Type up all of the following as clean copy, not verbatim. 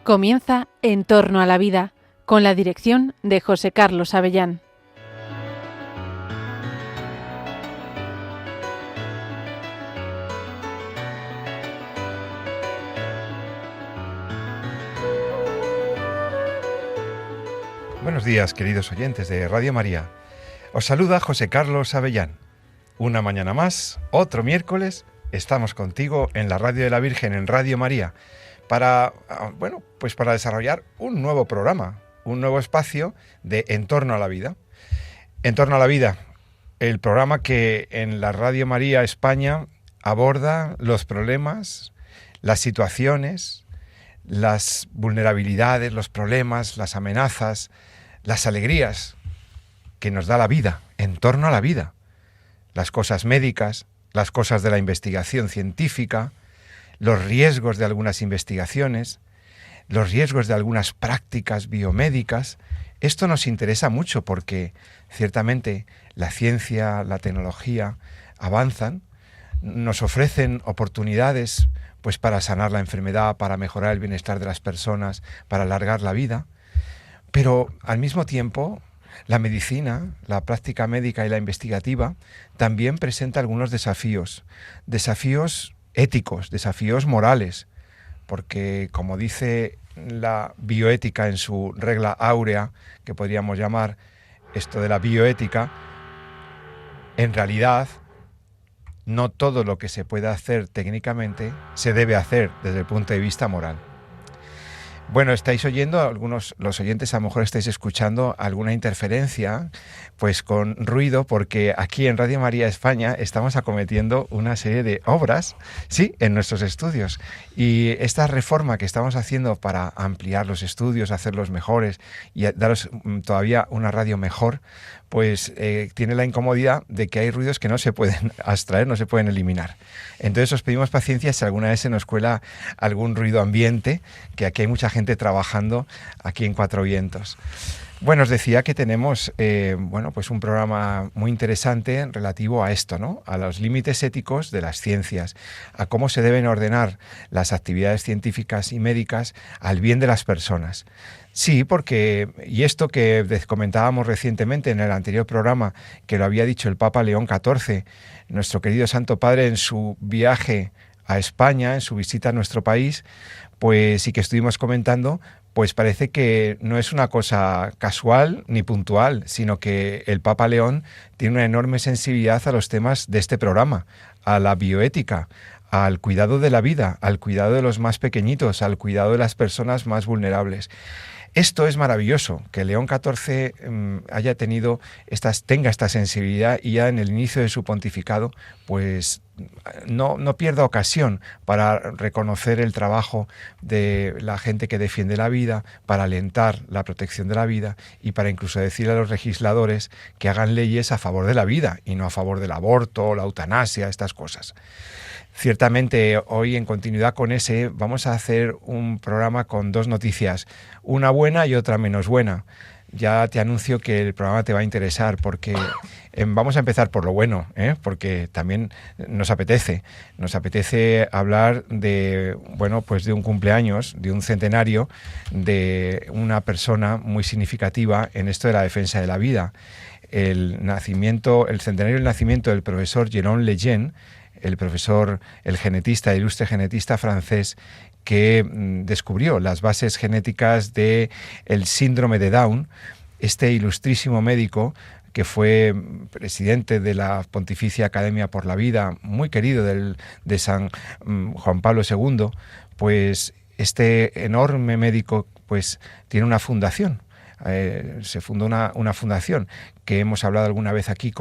Comienza En torno a la vida, con la dirección de José Carlos Avellán. Buenos días, queridos oyentes de Radio María. Os saluda José Carlos Avellán. Una mañana más, otro miércoles, estamos contigo en la Radio de la Virgen, en Radio María, para desarrollar un nuevo programa, un nuevo espacio de En torno a la vida. En torno a la vida, el programa que en la Radio María España aborda los problemas, las situaciones, las vulnerabilidades, los problemas, las amenazas, las alegrías que nos da la vida, en torno a la vida. Las cosas médicas, las cosas de la investigación científica, los riesgos de algunas investigaciones, los riesgos de algunas prácticas biomédicas. Esto nos interesa mucho porque ciertamente la ciencia, la tecnología avanzan, nos ofrecen oportunidades pues para sanar la enfermedad, para mejorar el bienestar de las personas, para alargar la vida. Pero al mismo tiempo, la medicina, la práctica médica y la investigativa también presenta algunos desafíos éticos, desafíos morales, porque como dice la bioética en su regla áurea, que podríamos llamar esto de la bioética, en realidad no todo lo que se puede hacer técnicamente se debe hacer desde el punto de vista moral. Bueno, estáis oyendo, los oyentes a lo mejor estáis escuchando alguna interferencia, pues con ruido, porque aquí en Radio María España estamos acometiendo una serie de obras, sí, en nuestros estudios. Y esta reforma que estamos haciendo para ampliar los estudios, hacerlos mejores y daros todavía una radio mejor, pues tiene la incomodidad de que hay ruidos que no se pueden abstraer, no se pueden eliminar. Entonces os pedimos paciencia si alguna vez se nos cuela algún ruido ambiente, que aquí hay mucha gente trabajando aquí en Cuatro Vientos. Bueno, os decía que tenemos un programa muy interesante relativo a esto, ¿no? A los límites éticos de las ciencias, a cómo se deben ordenar las actividades científicas y médicas al bien de las personas. Sí, porque, y esto que comentábamos recientemente en el anterior programa, que lo había dicho el Papa León XIV, nuestro querido Santo Padre en su viaje a España, en su visita a nuestro país, pues sí que estuvimos comentando, pues parece que no es una cosa casual ni puntual, sino que el Papa León tiene una enorme sensibilidad a los temas de este programa, a la bioética, al cuidado de la vida, al cuidado de los más pequeñitos, al cuidado de las personas más vulnerables. Esto es maravilloso, que León XIV tenga esta sensibilidad y ya en el inicio de su pontificado, pues no pierda ocasión para reconocer el trabajo de la gente que defiende la vida, para alentar la protección de la vida y para incluso decirle a los legisladores que hagan leyes a favor de la vida y no a favor del aborto, la eutanasia, estas cosas. Ciertamente, hoy en continuidad con ese, vamos a hacer un programa con dos noticias, una buena y otra menos buena. Ya te anuncio que el programa te va a interesar porque vamos a empezar por lo bueno, porque también nos apetece hablar de un cumpleaños, de un centenario de una persona muy significativa en esto de la defensa de la vida. El centenario del nacimiento del profesor Jérôme Lejeune, el genetista, el ilustre genetista francés que descubrió las bases genéticas del síndrome de Down, este ilustrísimo médico que fue presidente de la Pontificia Academia por la Vida, muy querido de San Juan Pablo II, pues este enorme médico pues tiene una fundación. Se fundó una fundación que hemos hablado alguna vez aquí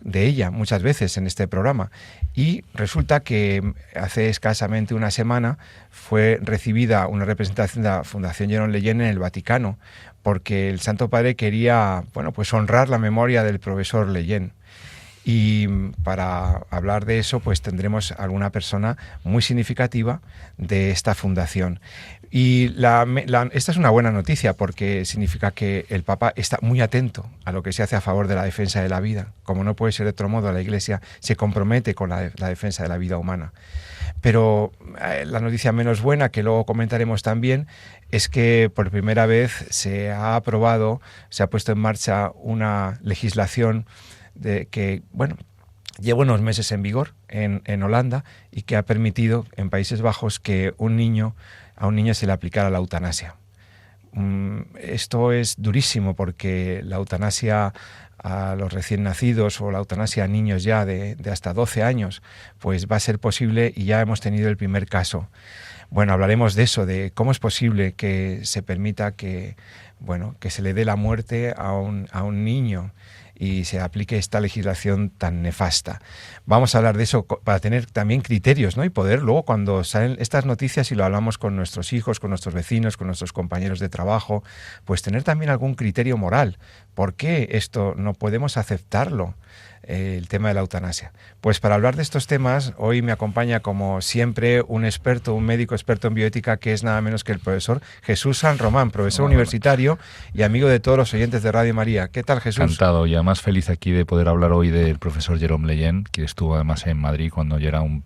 de ella muchas veces en este programa, y resulta que hace escasamente una semana fue recibida una representación de la Fundación Jérôme Lejeune en el Vaticano porque el Santo Padre quería honrar la memoria del profesor Lejeune. Y para hablar de eso, pues tendremos alguna persona muy significativa de esta fundación. Y esta es una buena noticia porque significa que el Papa está muy atento a lo que se hace a favor de la defensa de la vida. Como no puede ser de otro modo, la Iglesia se compromete con la defensa de la vida humana. Pero la noticia menos buena, que luego comentaremos también, es que por primera vez se ha puesto en marcha una legislación que lleva unos meses en vigor en Holanda y que ha permitido en Países Bajos que a un niño se le aplicara la eutanasia. Esto es durísimo porque la eutanasia a los recién nacidos o la eutanasia a niños ya de hasta 12 años, pues va a ser posible y ya hemos tenido el primer caso. Bueno, hablaremos de eso, de cómo es posible que se permita que se le dé la muerte a un niño y se aplique esta legislación tan nefasta. Vamos a hablar de eso para tener también criterios, ¿no? Y poder luego, cuando salen estas noticias y lo hablamos con nuestros hijos, con nuestros vecinos, con nuestros compañeros de trabajo, pues tener también algún criterio moral. ¿Por qué esto no podemos aceptarlo? El tema de la eutanasia. Pues para hablar de estos temas, hoy me acompaña como siempre un médico experto en bioética, que es nada menos que el profesor Jesús San Román, profesor universitario y amigo de todos los oyentes de Radio María. ¿Qué tal, Jesús? Encantado y además feliz aquí de poder hablar hoy del profesor Jérôme Lejeune, que estuvo además en Madrid cuando yo era un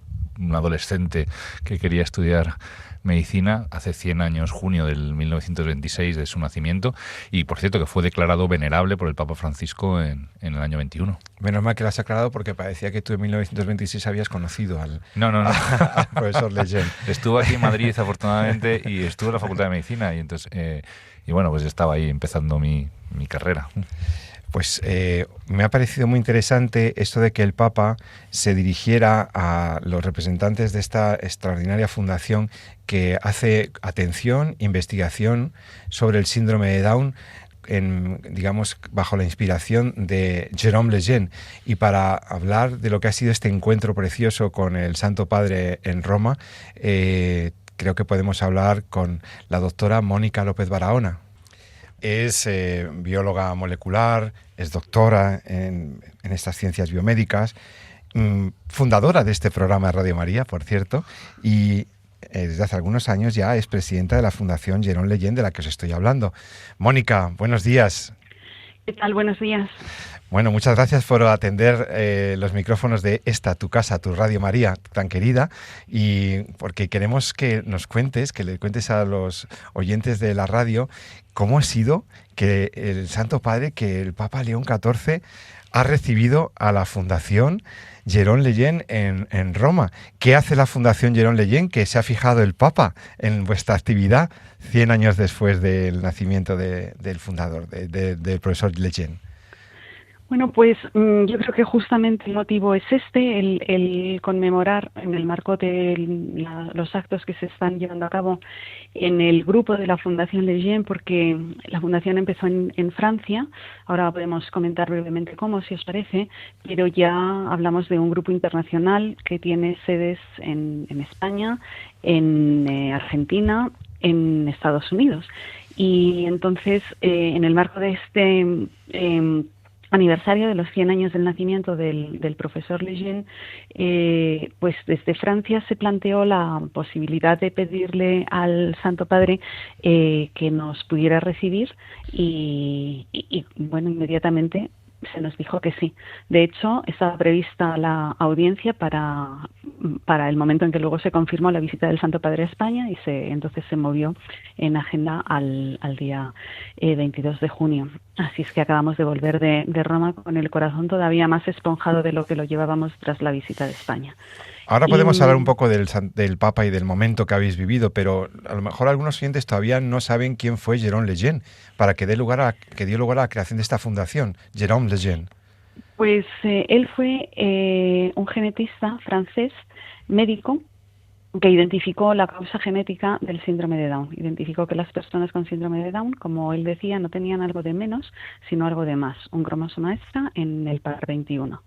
adolescente que quería estudiar medicina hace 100 años, junio del 1926 de su nacimiento, y por cierto que fue declarado venerable por el Papa Francisco en el año 21. Menos mal que lo has aclarado porque parecía que tú en 1926 habías conocido al profesor Lejeune. Estuvo aquí en Madrid afortunadamente y estuvo en la Facultad de Medicina y entonces pues estaba ahí empezando mi carrera. Pues me ha parecido muy interesante esto de que el Papa se dirigiera a los representantes de esta extraordinaria fundación que hace investigación sobre el síndrome de Down, bajo la inspiración de Jérôme Lejeune. Y para hablar de lo que ha sido este encuentro precioso con el Santo Padre en Roma, creo que podemos hablar con la doctora Mónica López Barahona. Es bióloga molecular, es doctora en estas ciencias biomédicas, fundadora de este programa de Radio María, por cierto, y desde hace algunos años ya es presidenta de la Fundación Jérôme Lejeune, de la que os estoy hablando. Mónica, buenos días. ¿Qué tal? Buenos días. Bueno, muchas gracias por atender los micrófonos de tu casa, tu Radio María, tan querida, y porque queremos que nos cuentes, que le cuentes a los oyentes de la radio cómo ha sido que el Santo Padre, que el Papa León XIV ha recibido a la Fundación Jérôme Lejeune en Roma. ¿Qué hace la Fundación Jérôme Lejeune, que se ha fijado el Papa en vuestra actividad 100 años después del nacimiento del fundador, del profesor Lejeune? Bueno, pues yo creo que justamente el motivo es el conmemorar en el marco de los actos que se están llevando a cabo en el grupo de la Fundación Lejeune, porque la Fundación empezó en Francia. Ahora podemos comentar brevemente cómo, si os parece, pero ya hablamos de un grupo internacional que tiene sedes en España, en Argentina, en Estados Unidos. Y entonces, en el marco de este aniversario de los 100 años del nacimiento del profesor Lejeune, pues desde Francia se planteó la posibilidad de pedirle al Santo Padre que nos pudiera recibir y inmediatamente se nos dijo que sí. De hecho, estaba prevista la audiencia para el momento en que luego se confirmó la visita del Santo Padre a España y entonces se movió en agenda al día 22 de junio. Así es que acabamos de volver de Roma con el corazón todavía más esponjado de lo que lo llevábamos tras la visita de España. Ahora podemos hablar un poco del Papa y del momento que habéis vivido, pero a lo mejor algunos oyentes todavía no saben quién fue Jérôme Lejeune, que dio lugar a la creación de esta fundación, Jérôme Lejeune. Pues él fue un genetista francés, médico, que identificó la causa genética del síndrome de Down. Identificó que las personas con síndrome de Down, como él decía, no tenían algo de menos, sino algo de más, un cromosoma extra en el par 21.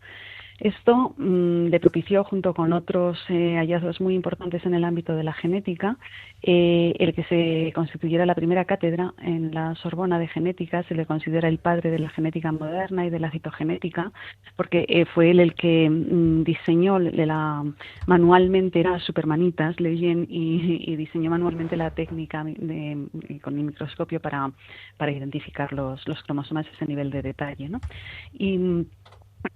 Esto le propició, junto con otros hallazgos muy importantes en el ámbito de la genética, el que se constituyera la primera cátedra en la Sorbona de genética. Se le considera el padre de la genética moderna y de la citogenética, porque fue él el que diseñó manualmente, era supermanitas, Lejeune, y diseñó manualmente la técnica con el microscopio para identificar los cromosomas a ese nivel de detalle, ¿no? Y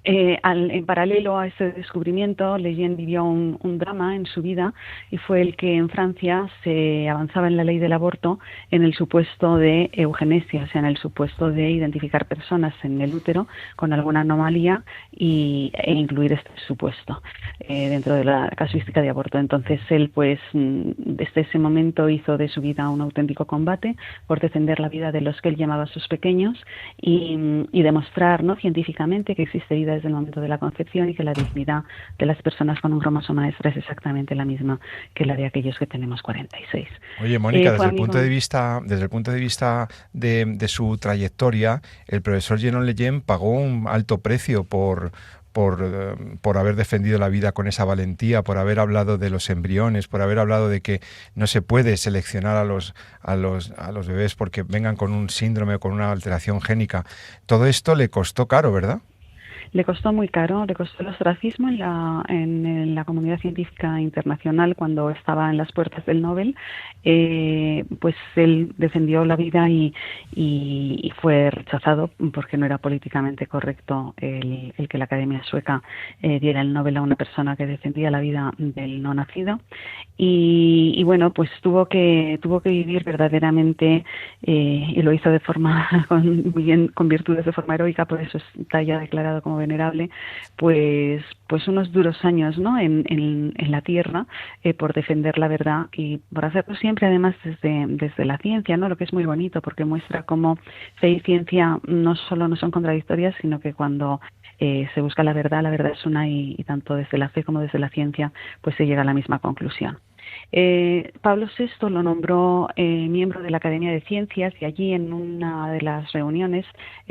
en paralelo a ese descubrimiento, Lejeune vivió un drama en su vida, y fue el que en Francia se avanzaba en la ley del aborto en el supuesto de eugenesia, o sea, en el supuesto de identificar personas en el útero con alguna anomalía e incluir este supuesto dentro de la casuística de aborto. Entonces él, pues, desde ese momento hizo de su vida un auténtico combate por defender la vida de los que él llamaba sus pequeños y demostrar, ¿no?, científicamente que existe vida desde el momento de la concepción y que la dignidad de las personas con un cromosoma extra es exactamente la misma que la de aquellos que tenemos 46. Oye, Mónica, desde el punto de vista de su trayectoria, el profesor Jérôme Lejeune pagó un alto precio por haber defendido la vida con esa valentía, por haber hablado de los embriones, por haber hablado de que no se puede seleccionar a los bebés porque vengan con un síndrome o con una alteración génica. Todo esto le costó caro, ¿verdad? Le costó muy caro, le costó el ostracismo en la comunidad científica internacional cuando estaba en las puertas del Nobel. Pues él defendió la vida y fue rechazado porque no era políticamente correcto el que la Academia Sueca diera el Nobel a una persona que defendía la vida del no nacido. Y bueno, pues tuvo que vivir verdaderamente, y lo hizo de forma con virtudes de forma heroica, por eso está ya declarado como venerable, pues unos duros años, ¿no?, en la tierra, por defender la verdad y por hacerlo siempre, además, desde la ciencia, ¿no?, lo que es muy bonito porque muestra cómo fe y ciencia no solo no son contradictorias, sino que cuando se busca la verdad es una, y tanto desde la fe como desde la ciencia pues se llega a la misma conclusión. Pablo VI lo nombró miembro de la Academia de Ciencias, y allí, en una de las reuniones,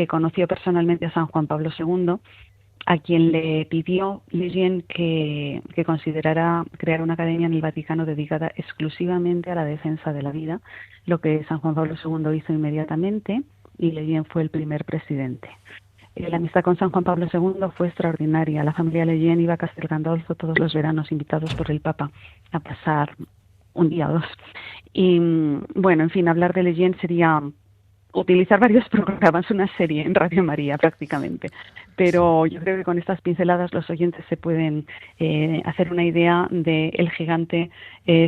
conoció personalmente a San Juan Pablo II, a quien le pidió Lejeune que considerara crear una academia en el Vaticano dedicada exclusivamente a la defensa de la vida, lo que San Juan Pablo II hizo inmediatamente, y Lejeune fue el primer presidente. La amistad con San Juan Pablo II fue extraordinaria. La familia Lejeune iba a Castel Gandolfo todos los veranos, invitados por el Papa a pasar un día o dos. Y bueno, en fin, hablar de Lejeune sería utilizar varios programas, una serie en Radio María prácticamente. Pero yo creo que con estas pinceladas los oyentes se pueden hacer una idea del gigante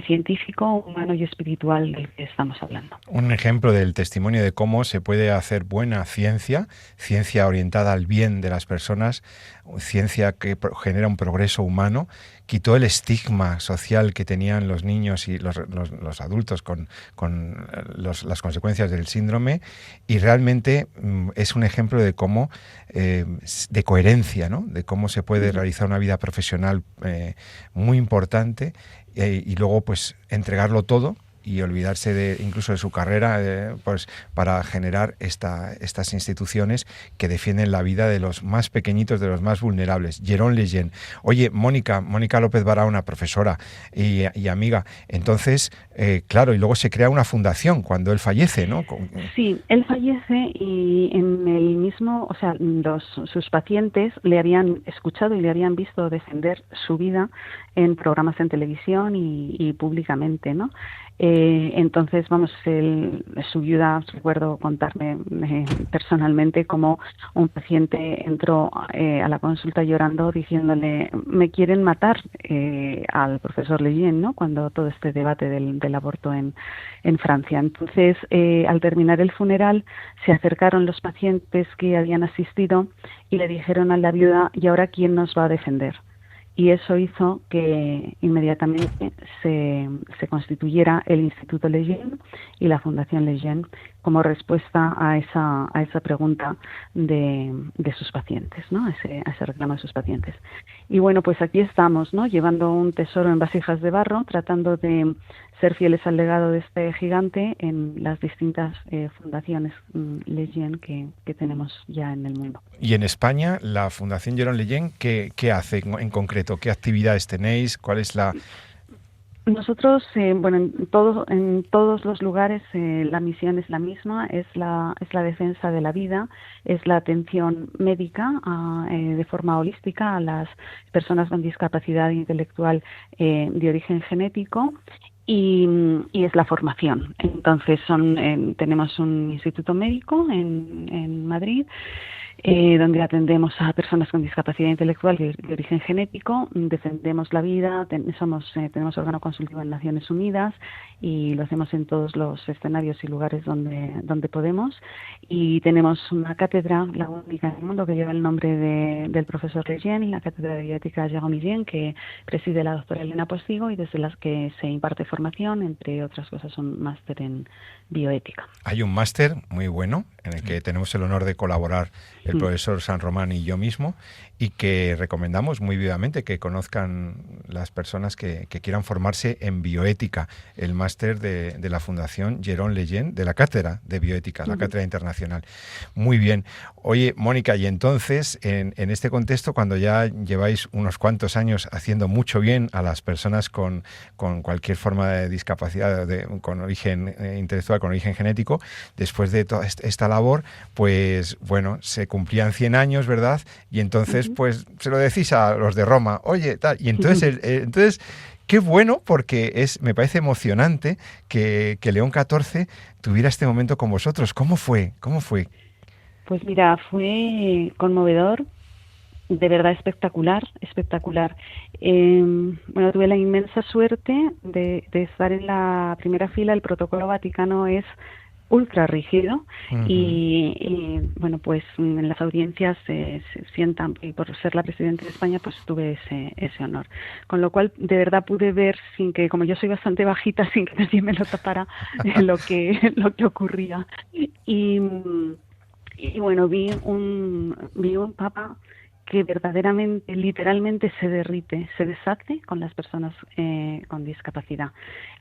científico, humano y espiritual del que estamos hablando. Un ejemplo del testimonio de cómo se puede hacer buena ciencia orientada al bien de las personas, ciencia que genera un progreso humano. Quitó el estigma social que tenían los niños y los adultos con las consecuencias del síndrome, y realmente es un ejemplo de cómo, de coherencia, ¿no?, de cómo se puede realizar una vida profesional muy importante y luego pues entregarlo todo y olvidarse incluso de su carrera, pues para generar estas instituciones que defienden la vida de los más pequeñitos, de los más vulnerables. Jérôme Lejeune. Oye, Mónica López Barahona, profesora y amiga. Entonces, claro, y luego se crea una fundación cuando él fallece, ¿no? Sí, él fallece, y en el mismo, o sea, sus pacientes le habían escuchado y le habían visto defender su vida en programas en televisión y públicamente, ¿no? Entonces, vamos, su viuda, recuerdo contarme personalmente cómo un paciente entró a la consulta llorando, diciéndole: me quieren matar, al profesor Lejeune, ¿no?, cuando todo este debate del aborto en Francia. Entonces, al terminar el funeral, se acercaron los pacientes que habían asistido y le dijeron a la viuda: ¿y ahora quién nos va a defender? Y eso hizo que inmediatamente se constituyera el Instituto Lejeune y la Fundación Lejeune como respuesta a esa pregunta de sus pacientes, ¿no? A ese reclamo de sus pacientes. Y bueno, pues aquí estamos, ¿no? Llevando un tesoro en vasijas de barro, tratando de ser fieles al legado de este gigante en las distintas fundaciones Leyen que tenemos ya en el mundo. Y en España, la Fundación Jérôme Leyen, ¿qué hace en concreto? ¿Qué actividades tenéis? ¿Cuál es la...? Nosotros, en todos los lugares la misión es la misma, es la defensa de la vida, es la atención médica de forma holística a las personas con discapacidad intelectual de origen genético. Y es la formación. Entonces tenemos un instituto médico en Madrid, donde atendemos a personas con discapacidad intelectual de origen genético, defendemos la vida, tenemos órgano consultivo en Naciones Unidas y lo hacemos en todos los escenarios y lugares donde podemos. Y tenemos una cátedra, la única en el mundo, que lleva el nombre del profesor Leyen, la cátedra de bioética Jérôme Leyen, que preside la doctora Elena Postigo y desde las que se imparte formación, entre otras cosas un máster en bioética. Hay un máster muy bueno en el que tenemos el honor de colaborar el profesor San Román y yo mismo, y que recomendamos muy vivamente que conozcan las personas que quieran formarse en bioética, el máster de la Fundación Jérôme Leyen, de la Cátedra de Bioética, la Cátedra Internacional. Muy bien. Oye, Mónica, y entonces, en este contexto, cuando ya lleváis unos cuantos años haciendo mucho bien a las personas con cualquier forma de discapacidad con origen intelectual, con origen genético, después de toda esta labor, pues bueno, se cumplían 100 años, ¿verdad? Y entonces, pues se lo decís a los de Roma, oye, tal, y entonces qué bueno, porque me parece emocionante que León XIV tuviera este momento con vosotros. ¿Cómo fue? Pues mira, fue conmovedor, de verdad espectacular. Tuve la inmensa suerte de estar en la primera fila. El protocolo vaticano es ultra rígido y pues en las audiencias se sientan, y por ser la presidenta de España pues tuve ese honor, con lo cual de verdad pude ver, sin que, como yo soy bastante bajita, sin que nadie me lo tapara, lo que ocurría y bueno, vi un papa que verdaderamente, literalmente se derrite, se deshace con las personas con discapacidad.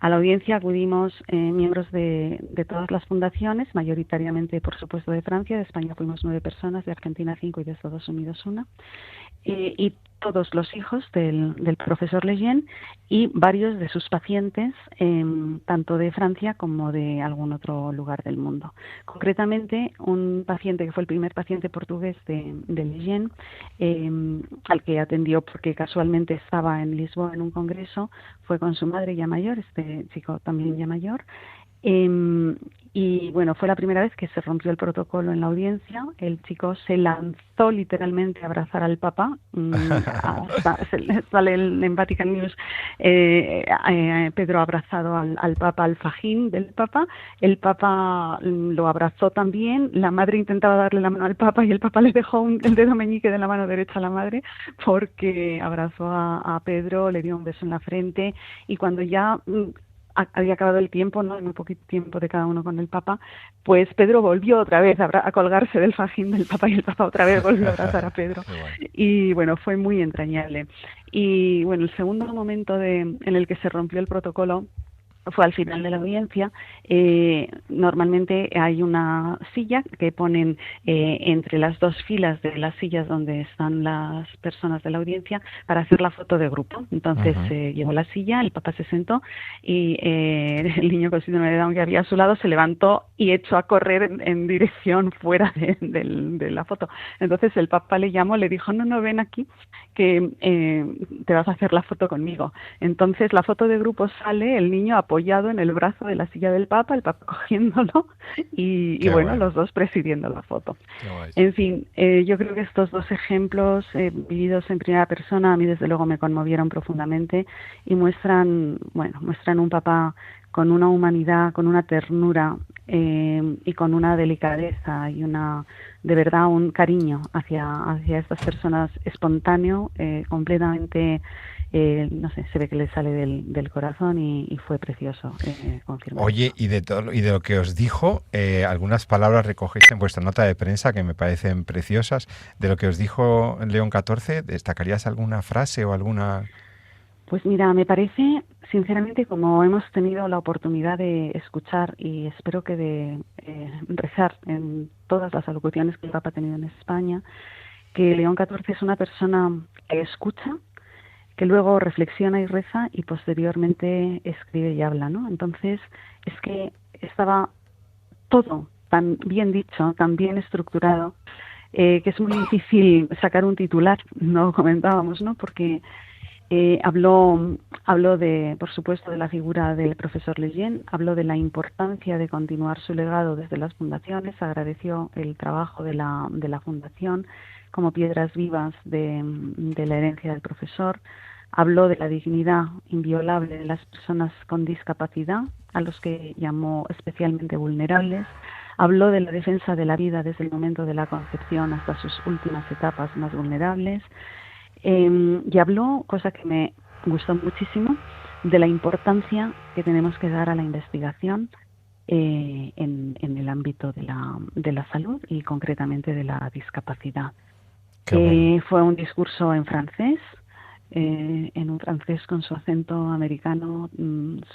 A la audiencia acudimos miembros de todas las fundaciones, mayoritariamente, por supuesto, de Francia. De España fuimos 9 personas, de Argentina 5 y de Estados Unidos 1. Y todos los hijos del profesor Leyen y varios de sus pacientes, tanto de Francia como de algún otro lugar del mundo. Concretamente, un paciente que fue el primer paciente portugués de Leyen, al que atendió porque casualmente estaba en Lisboa en un congreso, fue con su madre ya mayor, este chico también ya mayor. Y bueno, fue la primera vez que se rompió el protocolo en la audiencia. El chico se lanzó literalmente a abrazar al Papa. Sale en Vatican News Pedro abrazado al Papa, al fajín del Papa. El Papa lo abrazó también. La madre intentaba darle la mano al Papa y el Papa le dejó el dedo meñique de la mano derecha a la madre, porque abrazó a Pedro, le dio un beso en la frente, y cuando ya había acabado el tiempo, ¿no? Muy poquito tiempo de cada uno con el Papa, pues Pedro volvió otra vez a colgarse del fajín del Papa y el Papa otra vez volvió a abrazar a Pedro. Y bueno, fue muy entrañable. Y bueno, el segundo momento en el que se rompió el protocolo fue al final de la audiencia. Normalmente hay una silla que ponen entre las dos filas de las sillas donde están las personas de la audiencia para hacer la foto de grupo. Entonces llevó la silla, el Papa se sentó y el niño con síndrome de Down que había a su lado se levantó y echó a correr en dirección fuera de la foto. Entonces el Papa le llamó, le dijo, no, ven aquí, que te vas a hacer la foto conmigo. Entonces la foto de grupo sale, el niño apoyado en el brazo de la silla del Papa, el Papa cogiéndolo y bueno, los dos presidiendo la foto. En fin, yo creo que estos dos ejemplos vividos en primera persona a mí desde luego me conmovieron profundamente y muestran un Papa con una humanidad, con una ternura y con una delicadeza y de verdad un cariño hacia estas personas espontáneo, completamente no sé, se ve que le sale del corazón y fue precioso confirmar. Oye, y de lo que os dijo, algunas palabras recogéis en vuestra nota de prensa que me parecen preciosas. De lo que os dijo León XIV, ¿destacarías alguna frase o alguna...? Pues mira, me parece, sinceramente, como hemos tenido la oportunidad de escuchar y espero que de rezar en todas las alocuciones que el Papa ha tenido en España, que León XIV es una persona que escucha, que luego reflexiona y reza y posteriormente escribe y habla, ¿no? Entonces, es que estaba todo tan bien dicho, tan bien estructurado, que es muy difícil sacar un titular, no comentábamos, ¿no? Porque habló de, por supuesto, de la figura del profesor Leyen, habló de la importancia de continuar su legado desde las fundaciones, agradeció el trabajo de la fundación como piedras vivas de la herencia del profesor, habló de la dignidad inviolable de las personas con discapacidad, a los que llamó especialmente vulnerables, habló de la defensa de la vida desde el momento de la concepción hasta sus últimas etapas más vulnerables, y habló, cosa que me gustó muchísimo, de la importancia que tenemos que dar a la investigación en el ámbito de la salud y concretamente de la discapacidad. Bueno. Fue un discurso en francés, en un francés con su acento americano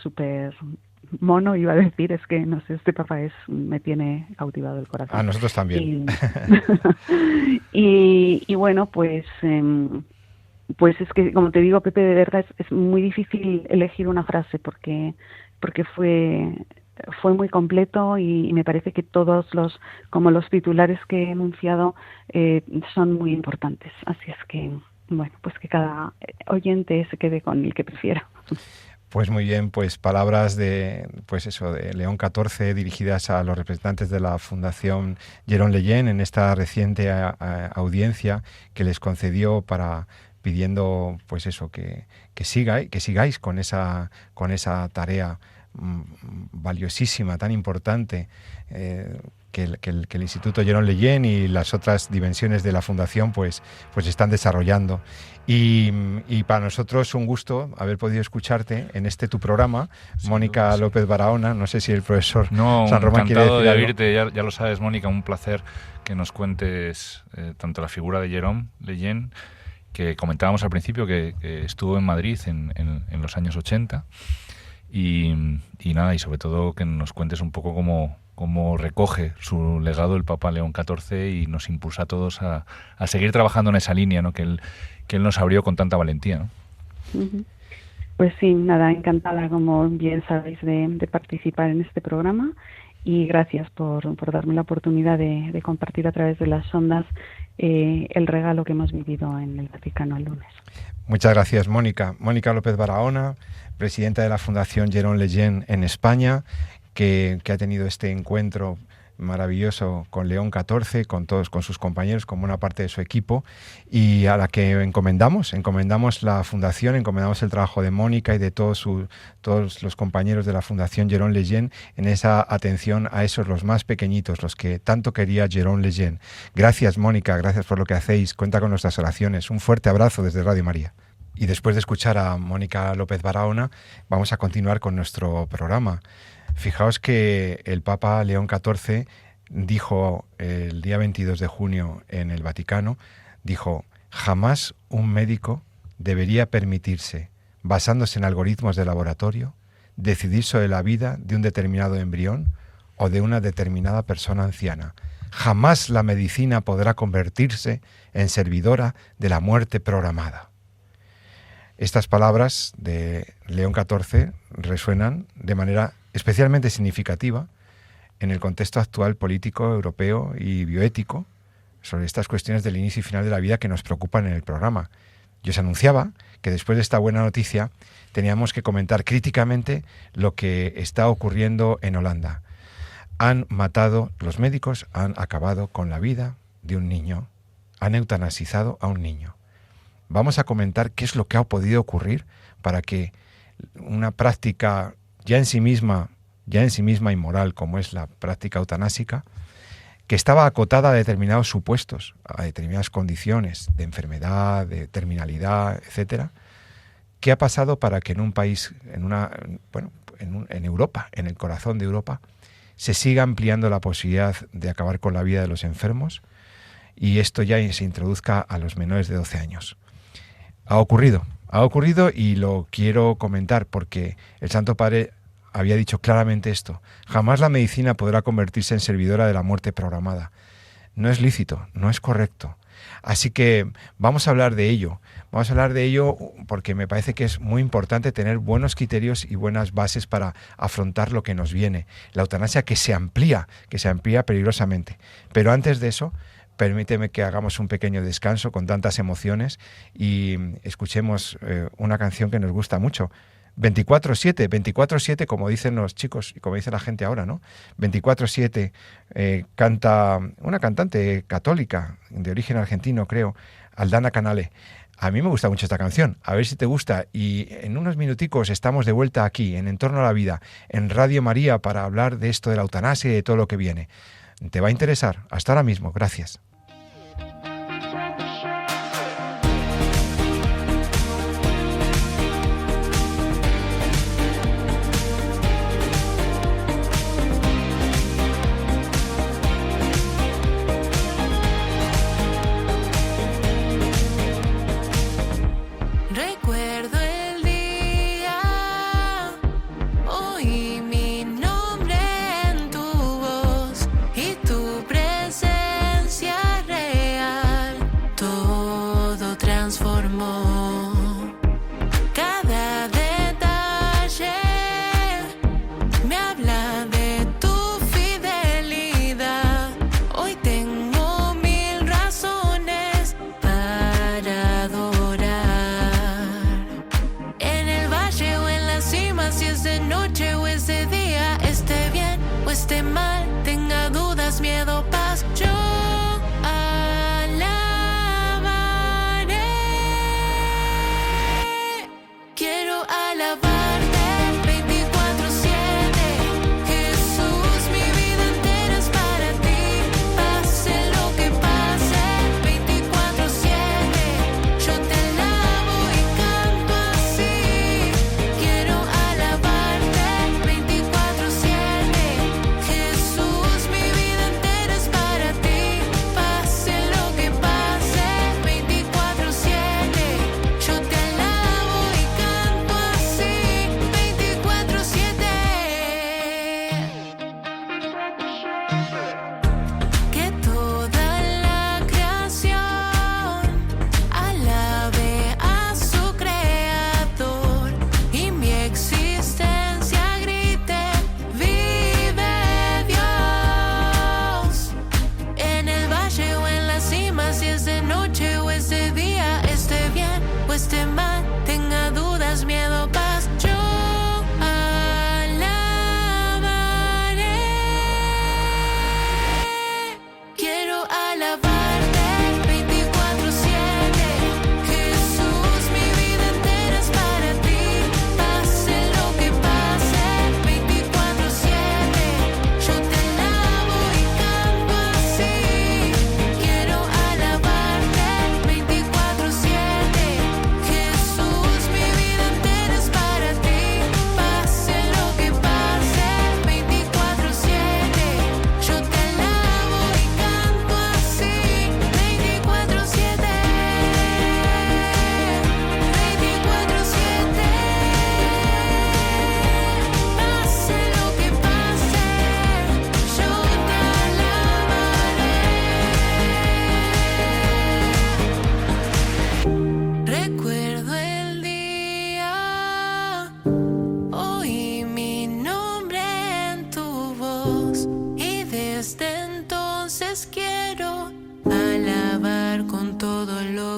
súper mono, iba a decir, es que no sé, este papá me tiene cautivado el corazón. A nosotros también. Y bueno, pues es que, como te digo, Pepe, de verdad es muy difícil elegir una frase porque fue muy completo y me parece que todos los titulares que he enunciado son muy importantes. Así es que, bueno, pues que cada oyente se quede con el que prefiera. Pues muy bien, pues palabras de León XIV dirigidas a los representantes de la Fundación Jérôme Leyen en esta reciente audiencia que les concedió pidiendo pues eso que sigáis con esa tarea valiosísima, tan importante que el Instituto Jérôme Leyen y las otras dimensiones de la Fundación pues están desarrollando. Y para nosotros un gusto haber podido escucharte en tu programa, sí, Mónica López Barahona. No sé si el profesor San Román quiere decir algo. Encantado de oírte, ya lo sabes, Mónica, un placer que nos cuentes tanto la figura de Jérôme Leyen, que comentábamos al principio que estuvo en Madrid en los años 80, y nada, y sobre todo que nos cuentes un poco cómo recoge su legado el Papa León XIV y nos impulsa a todos a seguir trabajando en esa línea, ¿no? que él nos abrió con tanta valentía, ¿no? Pues sí, nada, encantada, como bien sabéis, de participar en este programa, y gracias por darme la oportunidad de compartir a través de las ondas el regalo que hemos vivido en el Vaticano el lunes. Muchas gracias, Mónica. Mónica López Barahona, presidenta de la Fundación Jérôme Leyen en España, que ha tenido este encuentro maravilloso con León XIV, con sus compañeros, como una parte de su equipo, y a la que encomendamos la fundación, encomendamos el trabajo de Mónica y de todos los compañeros de la Fundación Jérôme Leyen en esa atención a esos, los más pequeñitos, los que tanto quería Jérôme Leyen. Gracias, Mónica, gracias por lo que hacéis, cuenta con nuestras oraciones. Un fuerte abrazo desde Radio María. Y después de escuchar a Mónica López Barahona, vamos a continuar con nuestro programa. Fijaos que el Papa León XIV dijo el día 22 de junio en el Vaticano, dijo: jamás un médico debería permitirse, basándose en algoritmos de laboratorio, decidir sobre la vida de un determinado embrión o de una determinada persona anciana. Jamás la medicina podrá convertirse en servidora de la muerte programada. Estas palabras de León XIV resuenan de manera especialmente significativa en el contexto actual político, europeo y bioético sobre estas cuestiones del inicio y final de la vida que nos preocupan en el programa. Yo os anunciaba que después de esta buena noticia teníamos que comentar críticamente lo que está ocurriendo en Holanda. Los médicos han acabado con la vida de un niño, han eutanasizado a un niño. Vamos a comentar qué es lo que ha podido ocurrir para que una práctica ya en sí misma inmoral, como es la práctica eutanásica, que estaba acotada a determinados supuestos, a determinadas condiciones de enfermedad, de terminalidad, etcétera, ¿Qué ha pasado para que en un país, en Europa, en el corazón de Europa, se siga ampliando la posibilidad de acabar con la vida de los enfermos y esto ya se introduzca a los menores de 12 años? Ha ocurrido y lo quiero comentar porque el Santo Padre había dicho claramente esto: jamás la medicina podrá convertirse en servidora de la muerte programada. No es lícito, no es correcto. Así que vamos a hablar de ello porque me parece que es muy importante tener buenos criterios y buenas bases para afrontar lo que nos viene. La eutanasia que se amplía peligrosamente. Pero antes de eso, permíteme que hagamos un pequeño descanso con tantas emociones y escuchemos una canción que nos gusta mucho. 24/7, como dicen los chicos y como dice la gente ahora, ¿no? 24/7 canta una cantante católica de origen argentino, creo, Aldana Canale. A mí me gusta mucho esta canción, a ver si te gusta. Y en unos minuticos estamos de vuelta aquí, en Entorno a la Vida, en Radio María, para hablar de esto de la eutanasia y de todo lo que viene. ¿Te va a interesar? Hasta ahora mismo, gracias.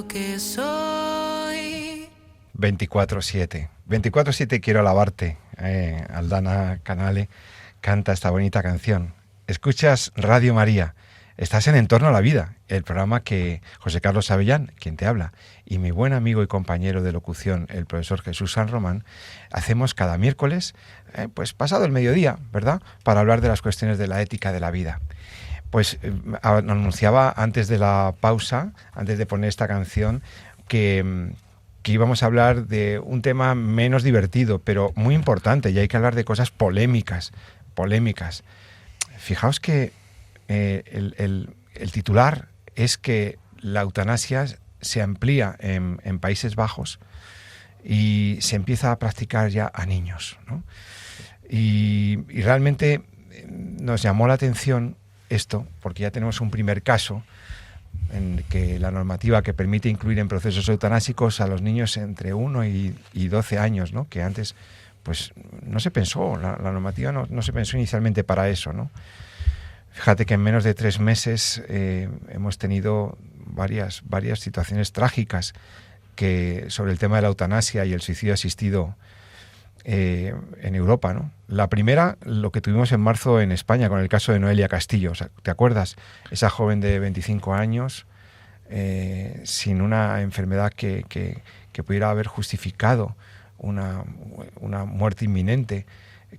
que soy. 24/7. 24/7 quiero alabarte. Aldana Canale canta esta bonita canción. Escuchas Radio María. Estás en Entorno a la Vida, el programa que José Carlos Avellán, quien te habla, y mi buen amigo y compañero de locución, el profesor Jesús San Román, hacemos cada miércoles, pues pasado el mediodía, ¿verdad?, para hablar de las cuestiones de la ética de la vida. Pues anunciaba antes de la pausa, antes de poner esta canción, que que íbamos a hablar de un tema menos divertido, pero muy importante, y hay que hablar de cosas polémicas. Fijaos que el titular es que la eutanasia se amplía en Países Bajos y se empieza a practicar ya a niños, ¿no? Y realmente nos llamó la atención esto, porque ya tenemos un primer caso en que la normativa que permite incluir en procesos eutanásicos a los niños entre 1 y 12 años, ¿no? Que antes pues no se pensó, la normativa no se pensó inicialmente para eso, ¿no? Fíjate que en menos de 3 meses hemos tenido varias situaciones trágicas sobre el tema de la eutanasia y el suicidio asistido en Europa, ¿no? La primera, lo que tuvimos en marzo en España con el caso de Noelia Castillo, o sea, ¿te acuerdas? Esa joven de 25 años sin una enfermedad que pudiera haber justificado una muerte inminente,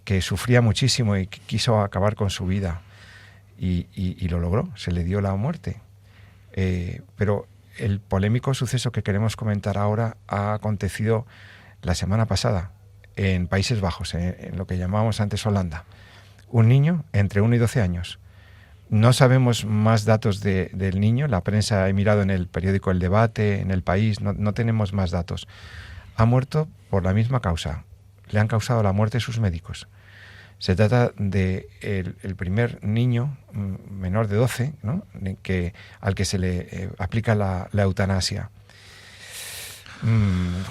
que sufría muchísimo y que quiso acabar con su vida y lo logró, se le dio la muerte. Pero el polémico suceso que queremos comentar ahora ha acontecido la semana pasada en Países Bajos, en lo que llamábamos antes Holanda. Un niño entre 1 y 12 años. No sabemos más datos del niño. La prensa, he mirado en el periódico El Debate, en El País, no tenemos más datos. Ha muerto por la misma causa. Le han causado la muerte sus médicos. Se trata de el primer niño menor de 12, ¿no? Al que se le aplica la eutanasia.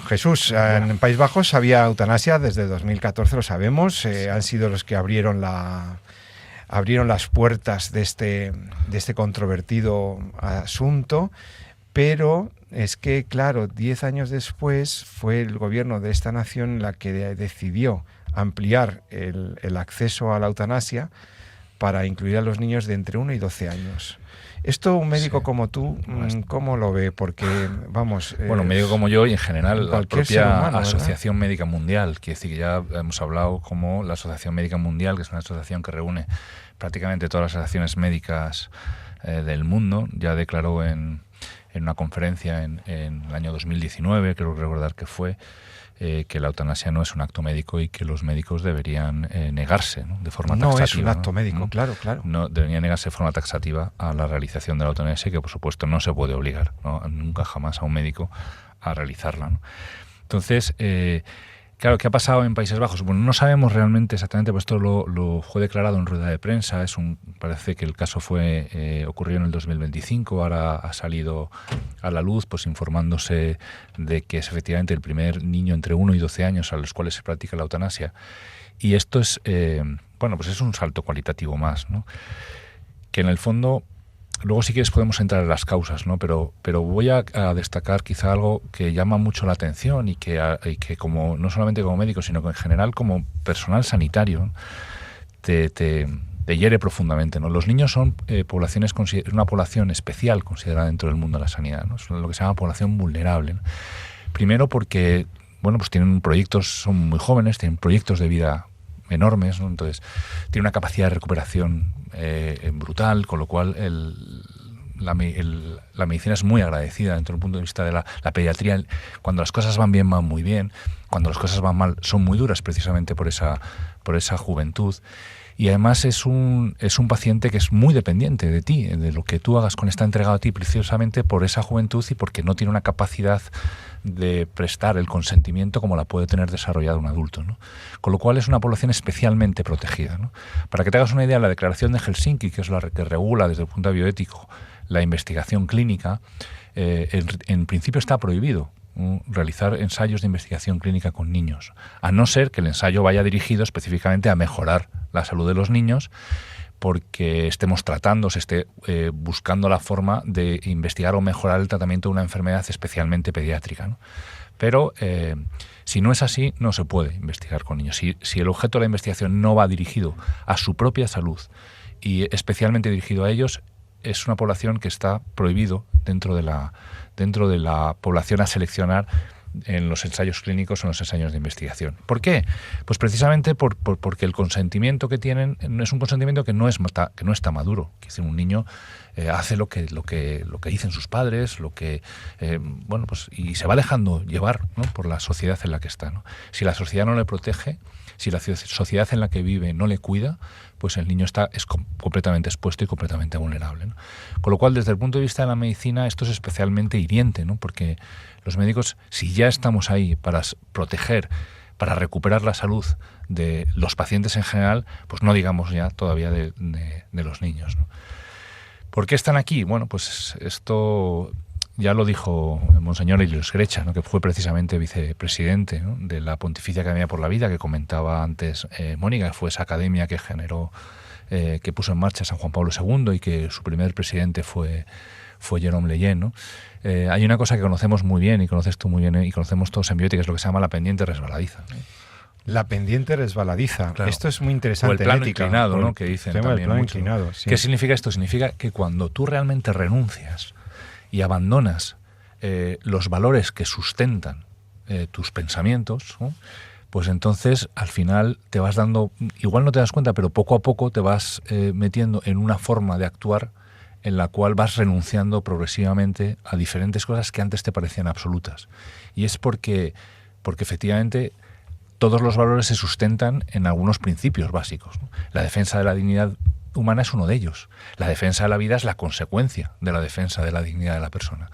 Jesús, en Países Bajos había eutanasia desde 2014, lo sabemos. Han sido los que abrieron las puertas de este controvertido asunto, pero es que, claro, 10 años después fue el gobierno de esta nación la que decidió ampliar el acceso a la eutanasia para incluir a los niños de entre 1 y 12 años. Esto un médico como tú, ¿cómo lo ve? Porque, vamos... Bueno, un médico como yo y en general la propia humano, Asociación Médica Mundial, quiere decir que ya hemos hablado como la Asociación Médica Mundial, que es una asociación que reúne prácticamente todas las asociaciones médicas del mundo, ya declaró en una conferencia en el año 2019, creo recordar que fue, que la eutanasia no es un acto médico y que los médicos deberían negarse, ¿no? De forma taxativa. No es un acto médico, ¿no? Claro. No, deberían negarse de forma taxativa a la realización de la eutanasia, que por supuesto no se puede obligar, ¿no? Nunca jamás a un médico a realizarla, ¿no? Entonces, claro, ¿qué ha pasado en Países Bajos? Bueno, no sabemos realmente exactamente, pues esto lo fue declarado en rueda de prensa. Parece que el caso ocurrió en el 2025, ahora ha salido a la luz, pues informándose de que es efectivamente el primer niño entre 1 y 12 años a los cuales se practica la eutanasia. Y esto es, pues es un salto cualitativo más, ¿no? Que en el fondo, luego si quieres podemos entrar en las causas, ¿no? Pero voy a destacar quizá algo que llama mucho la atención y que como no solamente como médico, sino que en general como personal sanitario te hiere profundamente, ¿no? Los niños son una población especial considerada dentro del mundo de la sanidad, ¿no? Son lo que se llama población vulnerable, ¿no? Primero porque, pues tienen proyectos, son muy jóvenes, tienen proyectos de vida enormes, ¿no? Entonces tiene una capacidad de recuperación brutal, con lo cual la medicina es muy agradecida desde el punto de vista de la pediatría. Cuando las cosas van bien, van muy bien. Cuando las cosas van mal, son muy duras, precisamente por esa juventud. Y además es un paciente que es muy dependiente de ti, de lo que tú hagas, está entregado a ti precisamente por esa juventud y porque no tiene una capacidad de prestar el consentimiento como la puede tener desarrollado un adulto, ¿no? Con lo cual es una población especialmente protegida, ¿no? Para que te hagas una idea, la Declaración de Helsinki, que es la que regula desde el punto de vista bioético la investigación clínica, en principio está prohibido realizar ensayos de investigación clínica con niños, a no ser que el ensayo vaya dirigido específicamente a mejorar la salud de los niños, porque estemos tratando, se esté buscando la forma de investigar o mejorar el tratamiento de una enfermedad especialmente pediátrica, ¿no? Pero si no es así, no se puede investigar con niños. Si el objeto de la investigación no va dirigido a su propia salud y especialmente dirigido a ellos, es una población que está prohibido dentro de la población a seleccionar en los ensayos clínicos o en los ensayos de investigación. ¿Por qué? Pues precisamente porque el consentimiento que tienen es un consentimiento que no está maduro. Es decir, un niño hace lo que dicen sus padres, y se va dejando llevar, ¿no?, por la sociedad en la que está, ¿no? Si la sociedad no le protege, si la sociedad en la que vive no le cuida, pues el niño es completamente expuesto y completamente vulnerable, ¿no? Con lo cual, desde el punto de vista de la medicina, esto es especialmente hiriente, ¿no? Porque los médicos, si ya estamos ahí para proteger, para recuperar la salud de los pacientes en general, pues no digamos ya todavía de los niños, ¿no? ¿Por qué están aquí? Bueno, pues esto ya lo dijo Monseñor Elios Grecha, ¿no?, que fue precisamente vicepresidente, ¿no?, de la Pontificia Academia por la Vida, que comentaba antes Mónica, que fue esa academia que generó, que puso en marcha San Juan Pablo II y que su primer presidente fue Jérôme Lejeune, ¿no? Hay una cosa que conocemos muy bien y conoces tú muy bien y conocemos todos en bioética, que es lo que se llama la pendiente resbaladiza, ¿no? La pendiente resbaladiza. Claro. Esto es muy interesante. O el plano en ética, inclinado, ¿no?, que dicen también. El plano mucho, inclinado, sí. ¿Qué significa esto? Significa que cuando tú realmente renuncias y abandonas los valores que sustentan tus pensamientos, ¿no?, pues entonces al final te vas dando, igual no te das cuenta, pero poco a poco te vas metiendo en una forma de actuar en la cual vas renunciando progresivamente a diferentes cosas que antes te parecían absolutas. Y es porque efectivamente todos los valores se sustentan en algunos principios básicos, ¿no? La defensa de la dignidad humana es uno de ellos. La defensa de la vida es la consecuencia de la defensa de la dignidad de la persona.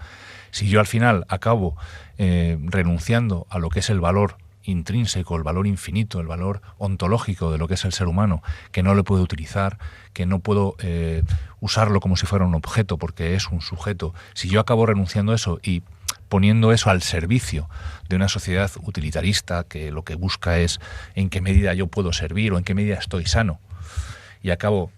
Si yo al final acabo renunciando a lo que es el valor intrínseco, el valor infinito, el valor ontológico de lo que es el ser humano, que no lo puedo utilizar, que no puedo usarlo como si fuera un objeto porque es un sujeto, si yo acabo renunciando a eso y poniendo eso al servicio de una sociedad utilitarista que lo que busca es en qué medida yo puedo servir o en qué medida estoy sano, y acabo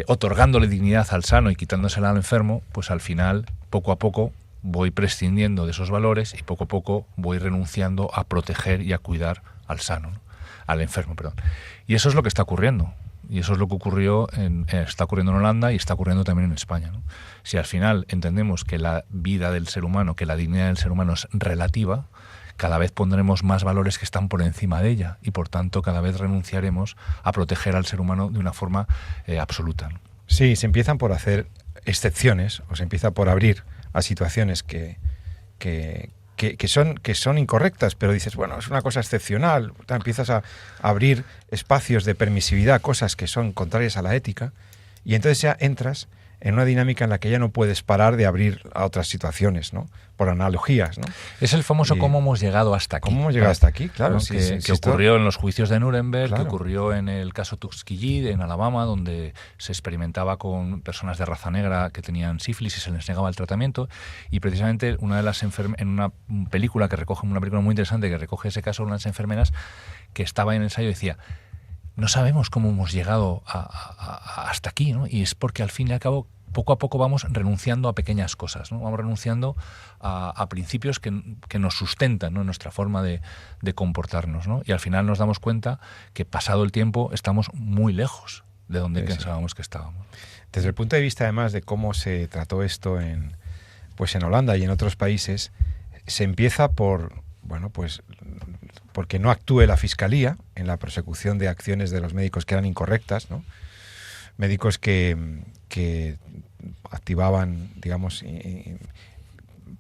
otorgándole dignidad al sano y quitándosela al enfermo, pues al final, poco a poco, voy prescindiendo de esos valores y poco a poco voy renunciando a proteger y a cuidar al sano, ¿no?, al enfermo, perdón. Y eso es lo que está ocurriendo. Y eso es lo que está ocurriendo en Holanda y está ocurriendo también en España, ¿no? Si al final entendemos que la vida del ser humano, que la dignidad del ser humano es relativa, cada vez pondremos más valores que están por encima de ella y por tanto cada vez renunciaremos a proteger al ser humano de una forma absoluta, ¿no? Sí, se empiezan por hacer excepciones o se empieza por abrir a situaciones que son incorrectas, pero dices, bueno, es una cosa excepcional. Empiezas a abrir espacios de permisividad, cosas que son contrarias a la ética, y entonces ya entras en una dinámica en la que ya no puedes parar de abrir a otras situaciones, ¿no?, por analogías, ¿no? Es el famoso cómo hemos llegado hasta aquí. ¿Cómo hemos llegado hasta aquí? Claro, ¿no? sí, que ocurrió en los juicios de Nuremberg, claro, que ocurrió en el caso Tuskegee en Alabama, donde se experimentaba con personas de raza negra que tenían sífilis y se les negaba el tratamiento, y precisamente una de las en una película muy interesante que recoge ese caso, una de las enfermeras que estaba en el ensayo decía: no sabemos cómo hemos llegado hasta aquí, ¿no? Y es porque al fin y al cabo poco a poco vamos renunciando a pequeñas cosas, ¿no? Vamos renunciando a principios que nos sustentan, ¿no?, en nuestra forma de comportarnos, ¿no? Y al final nos damos cuenta que pasado el tiempo estamos muy lejos de donde pensábamos que estábamos. Desde el punto de vista además de cómo se trató esto en Holanda y en otros países, se empieza porque no actúe la Fiscalía en la persecución de acciones de los médicos que eran incorrectas, ¿no? Médicos que activaban, digamos,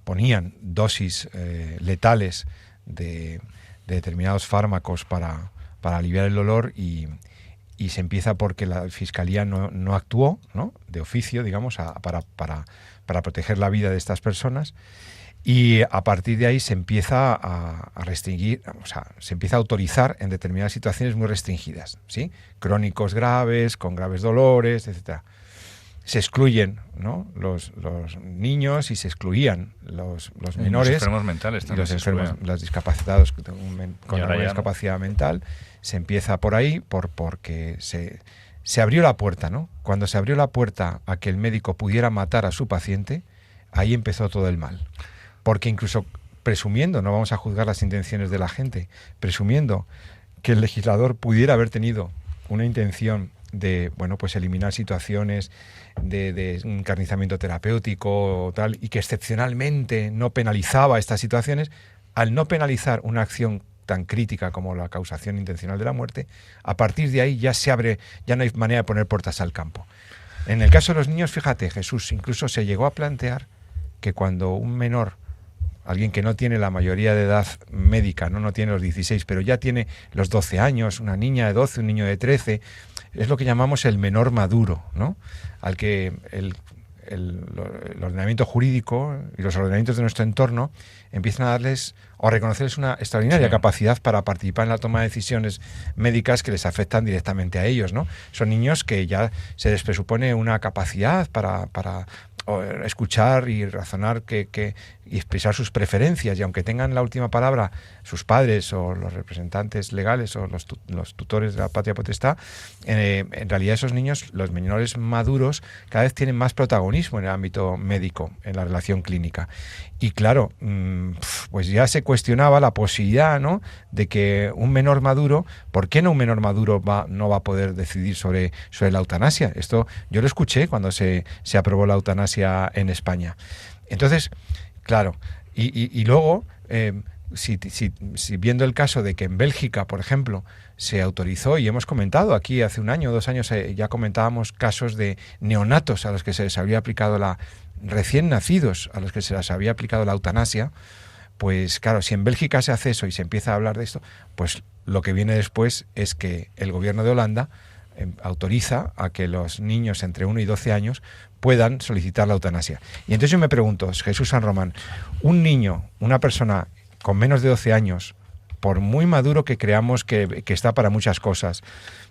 ponían dosis letales de determinados fármacos para aliviar el dolor, y se empieza porque la Fiscalía no actuó, ¿no?, de oficio, digamos, para proteger la vida de estas personas. Y a partir de ahí se empieza a restringir, o sea, se empieza a autorizar en determinadas situaciones muy restringidas, ¿sí? Crónicos graves, con graves dolores, etcétera. Se excluyen, ¿no?, los niños, y se excluían los menores. Los enfermos mentales también. Los enfermos, los discapacitados con alguna discapacidad mental. Se empieza por ahí porque se abrió la puerta, ¿no? Cuando se abrió la puerta a que el médico pudiera matar a su paciente, ahí empezó todo el mal. Porque incluso presumiendo, no vamos a juzgar las intenciones de la gente, presumiendo que el legislador pudiera haber tenido una intención de, pues eliminar situaciones de encarnizamiento terapéutico o tal, y que excepcionalmente no penalizaba estas situaciones, al no penalizar una acción tan crítica como la causación intencional de la muerte, a partir de ahí ya se abre, ya no hay manera de poner puertas al campo. En el caso de los niños, fíjate, Jesús, incluso se llegó a plantear que cuando un menor, alguien que no tiene la mayoría de edad médica, no tiene los 16, pero ya tiene los 12 años, una niña de 12, un niño de 13, es lo que llamamos el menor maduro, ¿no? Al que el ordenamiento jurídico y los ordenamientos de nuestro entorno empiezan a darles o a reconocerles una extraordinaria capacidad para participar en la toma de decisiones médicas que les afectan directamente a ellos, ¿no? Son niños que ya se les presupone una capacidad para escuchar y razonar y expresar sus preferencias, y aunque tengan la última palabra sus padres o los representantes legales o los tutores de la patria potestad, en realidad esos niños, los menores maduros, cada vez tienen más protagonismo en el ámbito médico, en la relación clínica. Y claro, pues ya se cuestionaba la posibilidad, ¿no?, de que un menor maduro, ¿por qué no un menor maduro no va a poder decidir sobre la eutanasia? Esto yo lo escuché cuando se aprobó la eutanasia en España. Entonces, claro, y luego, si viendo el caso de que en Bélgica, por ejemplo, se autorizó, y hemos comentado aquí hace 1 año o 2 años, ya comentábamos casos de neonatos a los que se les había aplicado recién nacidos, a los que se les había aplicado la eutanasia, pues claro, si en Bélgica se hace eso y se empieza a hablar de esto, pues lo que viene después es que el gobierno de Holanda autoriza a que los niños entre 1 y 12 años puedan solicitar la eutanasia. Y entonces yo me pregunto, Jesús San Román, un niño, una persona con menos de 12 años, por muy maduro que creamos que está para muchas cosas,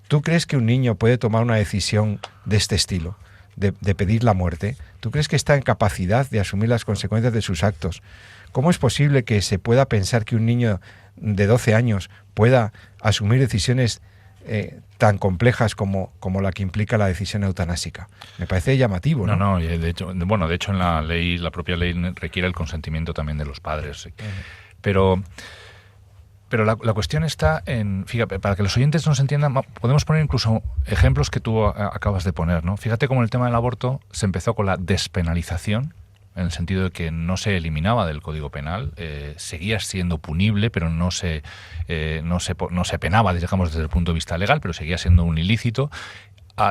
¿tú crees que un niño puede tomar una decisión de este estilo, de pedir la muerte? ¿Tú crees que está en capacidad de asumir las consecuencias de sus actos? ¿Cómo es posible que se pueda pensar que un niño de 12 años pueda asumir decisiones tan complejas como la que implica la decisión eutanásica? Me parece llamativo, ¿no? No, de hecho en la propia ley requiere el consentimiento también de los padres. Pero la cuestión está en, fíjate, para que los oyentes nos entiendan, podemos poner incluso ejemplos que tú acabas de poner, ¿no? Fíjate cómo el tema del aborto se empezó con la despenalización, en el sentido de que no se eliminaba del Código Penal, seguía siendo punible, pero no se penaba, digamos, desde el punto de vista legal, pero seguía siendo un ilícito.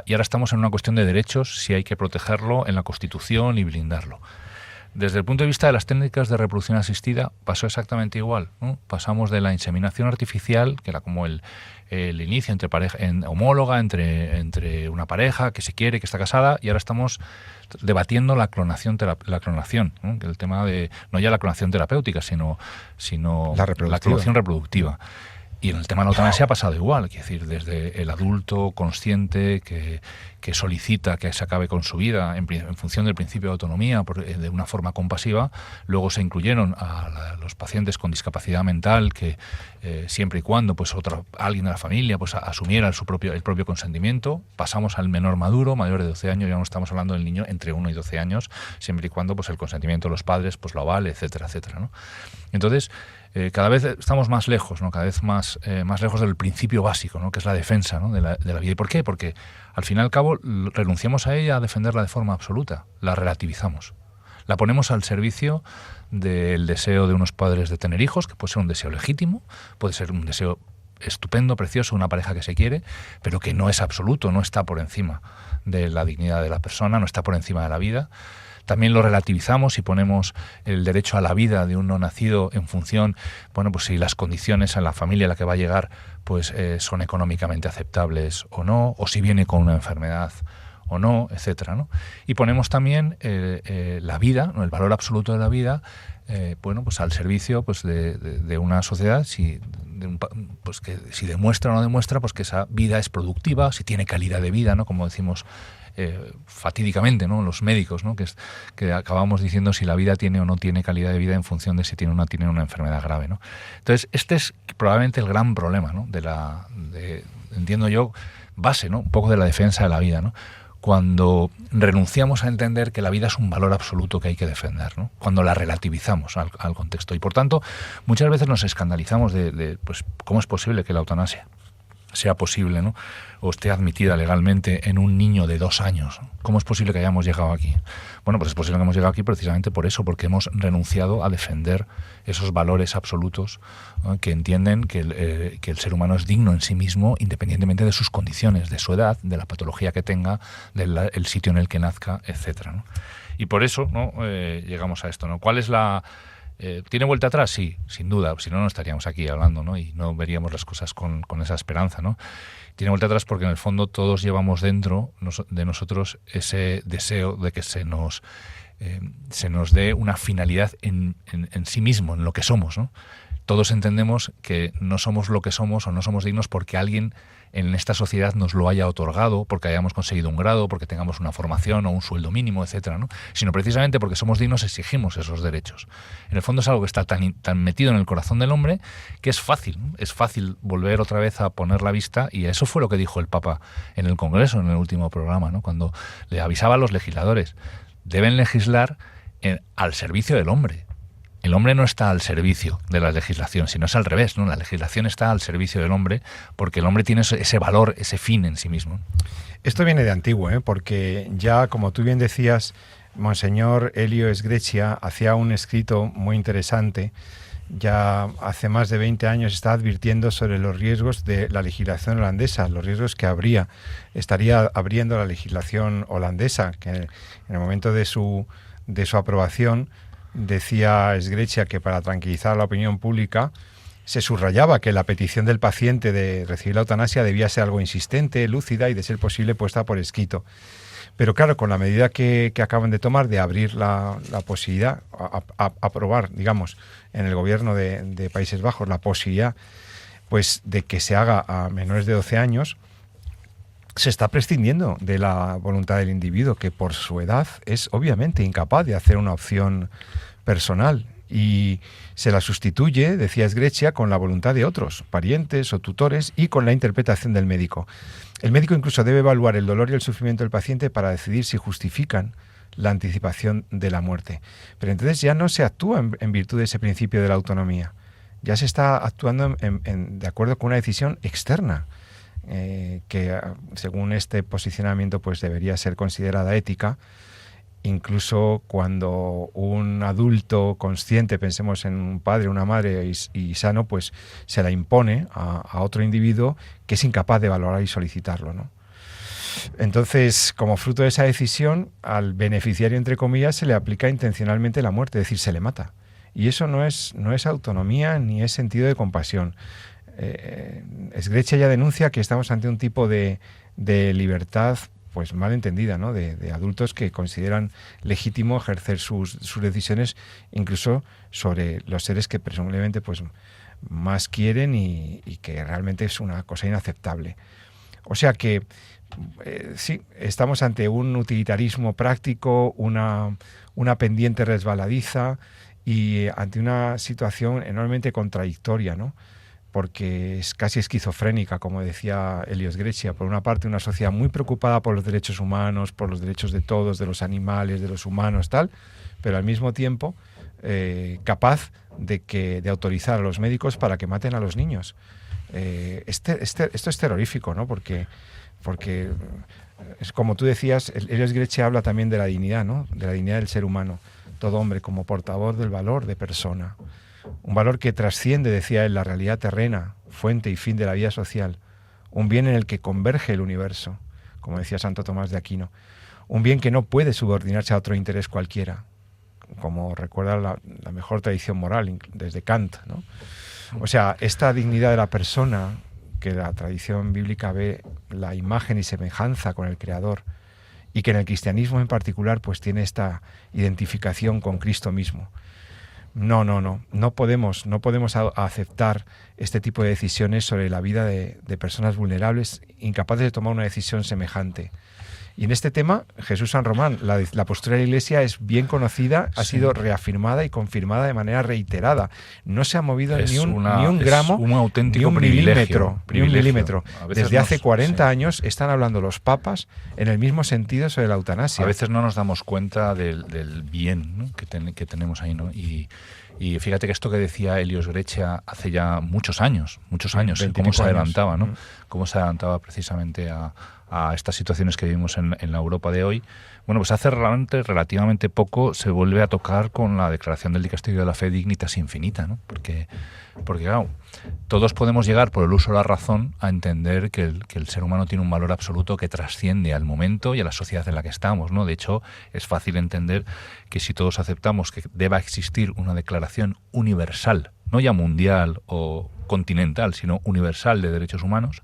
Y ahora estamos en una cuestión de derechos, si hay que protegerlo en la Constitución y blindarlo. Desde el punto de vista de las técnicas de reproducción asistida pasó exactamente igual, ¿no? Pasamos de la inseminación artificial, que era como el inicio entre pareja, homóloga entre una pareja que se quiere, que está casada, y ahora estamos debatiendo la clonación, ¿no? Que el tema de no ya la clonación terapéutica, sino la clonación reproductiva. Y en el tema de la eutanasia ha pasado igual, es decir, desde el adulto consciente que solicita que se acabe con su vida en función del principio de autonomía de una forma compasiva, luego se incluyeron a los pacientes con discapacidad mental que siempre y cuando pues alguien de la familia pues asumiera el propio consentimiento. Pasamos al menor maduro, mayor de 12 años, ya no estamos hablando del niño entre 1 y 12 años, siempre y cuando pues el consentimiento de los padres pues lo avale, etcétera, etcétera, ¿no? Entonces, cada vez estamos más lejos, ¿no? Cada vez más lejos del principio básico, ¿no? Que es la defensa, ¿no? de la vida. ¿Y por qué? Porque al fin y al cabo renunciamos a ella a defenderla de forma absoluta, la relativizamos, la ponemos al servicio del deseo de unos padres de tener hijos, que puede ser un deseo legítimo, puede ser un deseo estupendo, precioso, una pareja que se quiere, pero que no es absoluto, no está por encima de la dignidad de la persona, no está por encima de la vida. También lo relativizamos y ponemos el derecho a la vida de un no nacido en función, bueno, pues si las condiciones en la familia a la que va a llegar pues son económicamente aceptables o no, o si viene con una enfermedad o no, etcétera, ¿no? Y ponemos también la vida, ¿no? El valor absoluto de la vida, bueno, pues al servicio pues de una sociedad, pues que si demuestra o no demuestra, pues que esa vida es productiva, si tiene calidad de vida, ¿no? Como decimos fatídicamente, ¿no? Los médicos, ¿no? Que acabamos diciendo si la vida tiene o no tiene calidad de vida en función de si tiene una enfermedad grave, ¿no? Entonces, este es probablemente el gran problema, ¿no? Entiendo yo, base, ¿no? Un poco de la defensa de la vida, ¿no? Cuando renunciamos a entender que la vida es un valor absoluto que hay que defender, ¿no? Cuando la relativizamos al contexto. Y por tanto, muchas veces nos escandalizamos de pues, ¿cómo es posible que la eutanasia sea posible, ¿no? O esté admitida legalmente en un niño de 2 años. ¿Cómo es posible que hayamos llegado aquí? Bueno, pues es posible que hemos llegado aquí precisamente por eso, porque hemos renunciado a defender esos valores absolutos, ¿no? Que entienden que el ser humano es digno en sí mismo, independientemente de sus condiciones, de su edad, de la patología que tenga, del sitio en el que nazca, etcétera, ¿no? Y por eso, ¿no? Llegamos a esto, ¿no? ¿Cuál es la... ¿Tiene vuelta atrás? Sí, sin duda, si no, no estaríamos aquí hablando, ¿no? Y no veríamos las cosas con esa esperanza, ¿no? Tiene vuelta atrás porque en el fondo todos llevamos dentro de nosotros ese deseo de que se nos dé una finalidad en sí mismo, en lo que somos, ¿no? Todos entendemos que no somos lo que somos o no somos dignos porque alguien en esta sociedad nos lo haya otorgado, porque hayamos conseguido un grado, porque tengamos una formación o un sueldo mínimo, etcétera, ¿no? Sino precisamente porque somos dignos exigimos esos derechos. En el fondo es algo que está tan metido en el corazón del hombre que es fácil, ¿no? Es fácil volver otra vez a poner la vista, y eso fue lo que dijo el Papa en el Congreso, en el último programa, ¿no? Cuando le avisaba a los legisladores, deben legislar al servicio del hombre. El hombre no está al servicio de la legislación, sino es al revés, ¿no? La legislación está al servicio del hombre porque el hombre tiene ese valor, ese fin en sí mismo. Esto viene de antiguo, porque ya, como tú bien decías, Monseñor Elio Sgreccia hacía un escrito muy interesante. Ya hace más de 20 años está advirtiendo sobre los riesgos de la legislación holandesa, los riesgos que estaría abriendo la legislación holandesa, que en el momento de su aprobación decía Sgreccia que para tranquilizar a la opinión pública se subrayaba que la petición del paciente de recibir la eutanasia debía ser algo insistente, lúcida y, de ser posible, puesta por escrito. Pero claro, con la medida que acaban de tomar de abrir la posibilidad, aprobar, digamos, en el gobierno de Países Bajos la posibilidad pues de que se haga a menores de 12 años, se está prescindiendo de la voluntad del individuo, que por su edad es obviamente incapaz de hacer una opción personal, y se la sustituye, decía Sgreccia, con la voluntad de otros, parientes o tutores, y con la interpretación del médico. El médico incluso debe evaluar el dolor y el sufrimiento del paciente para decidir si justifican la anticipación de la muerte. Pero entonces ya no se actúa en virtud de ese principio de la autonomía, ya se está actuando de acuerdo con una decisión externa, que según este posicionamiento pues debería ser considerada ética, incluso cuando un adulto consciente, pensemos en un padre, una madre y sano, pues se la impone a otro individuo que es incapaz de valorar y solicitarlo, ¿no? Entonces, como fruto de esa decisión, al beneficiario, entre comillas, se le aplica intencionalmente la muerte, es decir, se le mata. Y eso no es autonomía ni es sentido de compasión. Sgreccia ya denuncia que estamos ante un tipo de libertad pues mal entendida, ¿no? De adultos que consideran legítimo ejercer sus decisiones incluso sobre los seres que presumiblemente pues más quieren y que realmente es una cosa inaceptable. O sea que sí, estamos ante un utilitarismo práctico, una pendiente resbaladiza y ante una situación enormemente contradictoria, ¿no? Porque es casi esquizofrénica, como decía Elio Sgreccia. Por una parte, una sociedad muy preocupada por los derechos humanos, por los derechos de todos, de los animales, de los humanos, tal, pero al mismo tiempo capaz de autorizar a los médicos para que maten a los niños. Esto es terrorífico, ¿no? Porque es como tú decías, Elio Sgreccia habla también de la dignidad, ¿no? De la dignidad del ser humano, todo hombre como portador del valor de persona. Un valor que trasciende, decía él, la realidad terrena, fuente y fin de la vida social. Un bien en el que converge el universo, como decía Santo Tomás de Aquino. Un bien que no puede subordinarse a otro interés cualquiera, como recuerda la mejor tradición moral, desde Kant, ¿no? O sea, esta dignidad de la persona, que la tradición bíblica ve la imagen y semejanza con el Creador, y que en el cristianismo en particular pues tiene esta identificación con Cristo mismo. No podemos aceptar este tipo de decisiones sobre la vida de personas vulnerables, incapaces de tomar una decisión semejante. Y en este tema, Jesús San Román, la postura de la Iglesia es bien conocida, ha sido reafirmada y confirmada de manera reiterada. No se ha movido ni un gramo, un auténtico ni un milímetro. Desde Desde hace 40 años están hablando los papas en el mismo sentido sobre la eutanasia. A veces no nos damos cuenta del bien, ¿no? que tenemos ahí, ¿no? Y fíjate que esto que decía Helios Grecia hace ya muchos años, cómo se adelantaba, ¿no? Cómo se adelantaba precisamente a estas situaciones que vivimos en la Europa de hoy. Bueno, pues hace relativamente poco se vuelve a tocar con la declaración del Dicasterio de la Fe Dignitas Infinita, ¿no? Porque claro, todos podemos llegar por el uso de la razón a entender que el ser humano tiene un valor absoluto que trasciende al momento y a la sociedad en la que estamos, ¿no? De hecho, es fácil entender que si todos aceptamos que deba existir una declaración universal, no ya mundial o continental, sino universal de derechos humanos,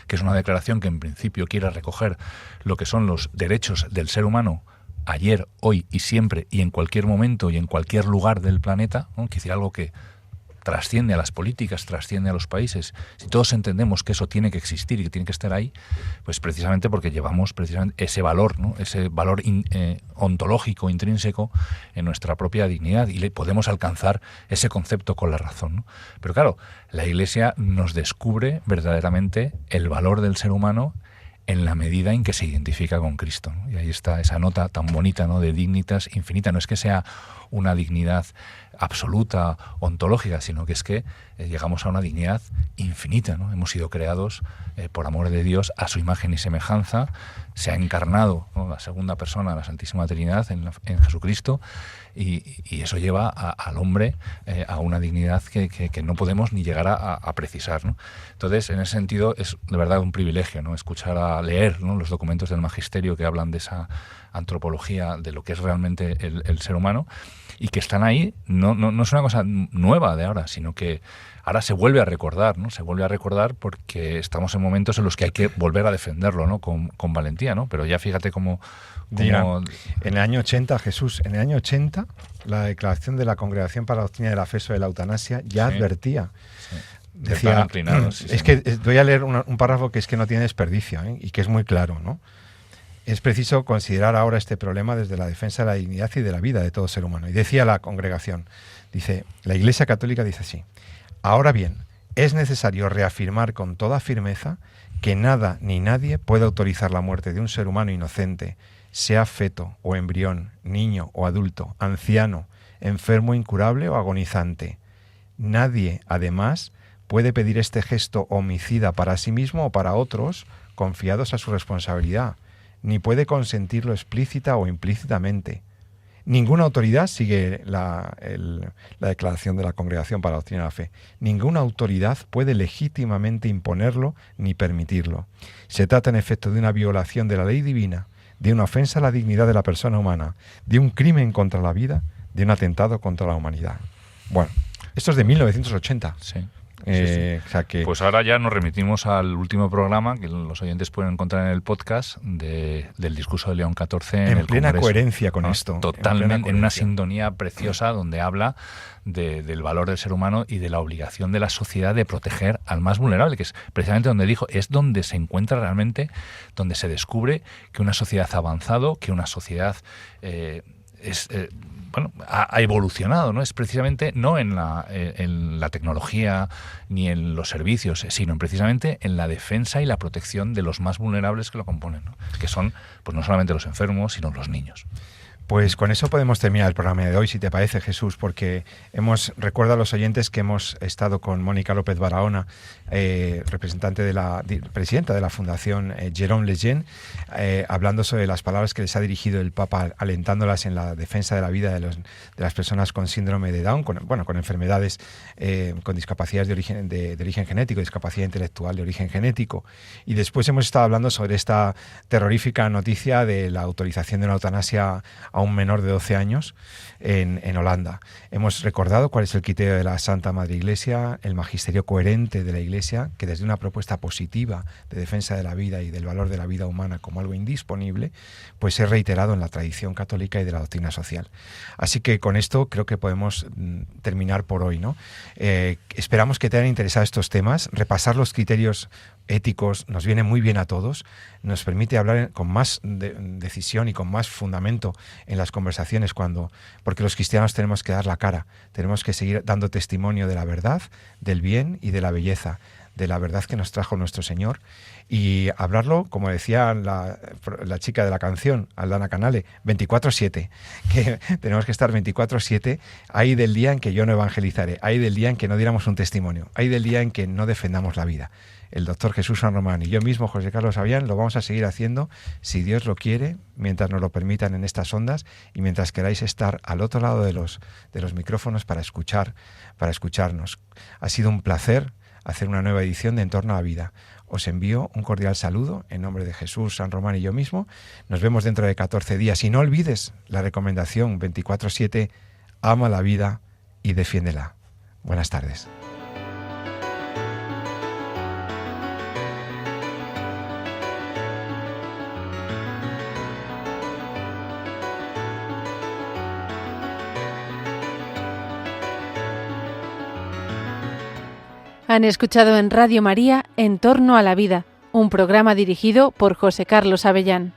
que es una declaración que en principio quiere recoger lo que son los derechos del ser humano ayer, hoy y siempre y en cualquier momento y en cualquier lugar del planeta, ¿no? Quiere decir algo que trasciende a las políticas, trasciende a los países. Si todos entendemos que eso tiene que existir y que tiene que estar ahí, pues precisamente porque llevamos precisamente ese valor, ¿no? Ese valor ontológico, intrínseco en nuestra propia dignidad, y podemos alcanzar ese concepto con la razón, ¿no? Pero claro, la Iglesia nos descubre verdaderamente el valor del ser humano en la medida en que se identifica con Cristo, ¿no? Y ahí está esa nota tan bonita, ¿no? De dignitas infinita. No es que sea una dignidad absoluta, ontológica, sino que es que llegamos a una dignidad infinita, ¿no? Hemos sido creados por amor de Dios a su imagen y semejanza. Se ha encarnado, ¿no? La segunda persona, la Santísima Trinidad, en Jesucristo, y eso lleva al hombre a una dignidad que no podemos ni llegar a precisar, ¿no? Entonces, en ese sentido, es de verdad un privilegio, ¿no? Leer, ¿no? Los documentos del magisterio que hablan de esa antropología, de lo que es realmente el ser humano, y que están ahí. No es una cosa nueva de ahora, sino que ahora se vuelve a recordar, ¿no? Se vuelve a recordar porque estamos en momentos en los que hay que volver a defenderlo, ¿no? Con valentía, ¿no? Pero ya fíjate cómo... En el año 80, Jesús, en el año 80, la declaración de la Congregación para la Doctrina de la Fe sobre la Eutanasia ya advertía. Sí. Decía, es que voy a leer un párrafo que es que no tiene desperdicio, ¿eh? Y que es muy claro, ¿no? Es preciso considerar ahora este problema desde la defensa de la dignidad y de la vida de todo ser humano. Y decía la congregación, dice, la Iglesia Católica dice así: ahora bien, es necesario reafirmar con toda firmeza que nada ni nadie puede autorizar la muerte de un ser humano inocente, sea feto o embrión, niño o adulto, anciano, enfermo incurable o agonizante. Nadie, además, puede pedir este gesto homicida para sí mismo o para otros confiados a su responsabilidad, ni puede consentirlo explícita o implícitamente. Ninguna autoridad, sigue la declaración de la Congregación para la Doctrina de la Fe, ninguna autoridad puede legítimamente imponerlo ni permitirlo. Se trata en efecto de una violación de la ley divina, de una ofensa a la dignidad de la persona humana, de un crimen contra la vida, de un atentado contra la humanidad. Bueno, esto es de 1980. Sí. Sí. O sea que... Pues ahora ya nos remitimos al último programa que los oyentes pueden encontrar en el podcast del discurso de León XIV en el plena Congreso. Coherencia con esto. Totalmente, en una sintonía preciosa donde habla del valor del ser humano y de la obligación de la sociedad de proteger al más vulnerable, que es precisamente donde dijo, es donde se encuentra realmente, donde se descubre que una sociedad ha avanzado, que una sociedad ha evolucionado, ¿no? Es precisamente no en la tecnología ni en los servicios, sino precisamente en la defensa y la protección de los más vulnerables que lo componen, ¿no? Que son, pues no solamente los enfermos, sino los niños. Pues con eso podemos terminar el programa de hoy, si te parece, Jesús, porque recuerda a los oyentes que hemos estado con Mónica López Barahona, presidenta de la Fundación Jérôme Lejeune, hablando sobre las palabras que les ha dirigido el Papa, alentándolas en la defensa de la vida de las personas con síndrome de Down, con enfermedades, con discapacidades de origen genético, discapacidad intelectual de origen genético. Y después hemos estado hablando sobre esta terrorífica noticia de la autorización de una eutanasia a un menor de 12 años en Holanda. Hemos recordado cuál es el criterio de la Santa Madre Iglesia, el magisterio coherente de la Iglesia, que desde una propuesta positiva de defensa de la vida y del valor de la vida humana como algo indisponible, pues es reiterado en la tradición católica y de la doctrina social. Así que con esto creo que podemos terminar por hoy, ¿no? Esperamos que te hayan interesado estos temas, repasar los criterios éticos, nos viene muy bien a todos, nos permite hablar con más decisión y con más fundamento en las conversaciones, porque los cristianos tenemos que dar la cara, tenemos que seguir dando testimonio de la verdad, del bien y de la belleza, de la verdad que nos trajo nuestro Señor, y hablarlo, como decía la chica de la canción, Aldana Canale, 24/7, que tenemos que estar 24/7, hay del día en que yo no evangelizaré, hay del día en que no diéramos un testimonio, hay del día en que no defendamos la vida. El doctor Jesús San Román y yo mismo, José Carlos Avellán, lo vamos a seguir haciendo, si Dios lo quiere, mientras nos lo permitan en estas ondas y mientras queráis estar al otro lado de los micrófonos para escucharnos. Ha sido un placer hacer una nueva edición de En torno a la vida. Os envío un cordial saludo en nombre de Jesús San Román y yo mismo. Nos vemos dentro de 14 días y no olvides la recomendación 24/7, ama la vida y defiéndela. Buenas tardes. Han escuchado en Radio María En torno a la vida, un programa dirigido por José Carlos Avellán.